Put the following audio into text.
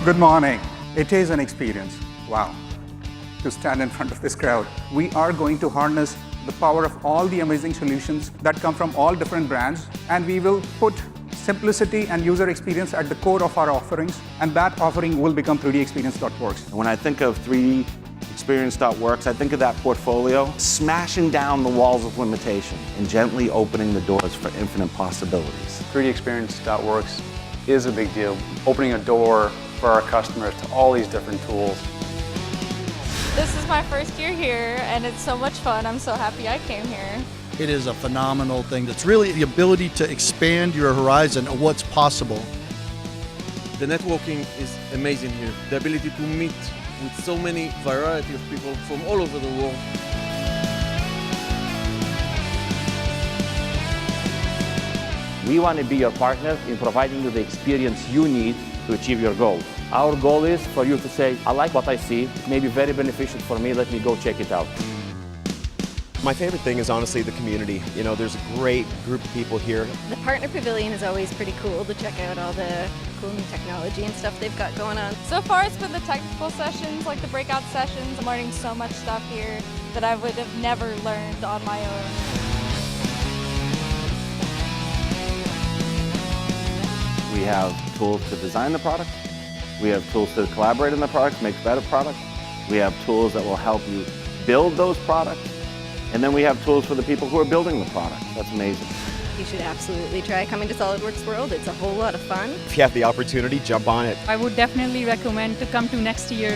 Good morning. It is an experience. Wow. To stand in front of this crowd. We are going to harness the power of all the amazing solutions that come from all different brands, and we will put simplicity and user experience at the core of our offerings, and that offering will become 3DExperience.works. When I think of 3DExperience.works, I think of that portfolio smashing down the walls of limitation and gently opening the doors for infinite possibilities. 3DExperience.works is a big deal, opening a door for our customers to all these different tools. This is my first year here, and it's so much fun. I'm so happy I came here. It is a phenomenal thing. It's really the ability to expand your horizon of what's possible. The networking is amazing here. The ability to meet with so many variety of people from all over the world. We want to be your partner in providing you the experience you need to achieve your goal. Our goal is for you to say, I like what I see, it may be very beneficial for me, let me go check it out. My favorite thing is honestly the community. You know, there's a great group of people here. The partner pavilion is always pretty cool to check out all the cool new technology and stuff they've got going on. So far it's been the technical sessions, like the breakout sessions. I'm learning so much stuff here that I would have never learned on my own. We have tools to design the product. We have tools to collaborate on the product, make better products. We have tools that will help you build those products. And then we have tools for the people who are building the product. That's amazing. You should absolutely try coming to SOLIDWORKS World. It's a whole lot of fun. If you have the opportunity, jump on it. I would definitely recommend to come to next year.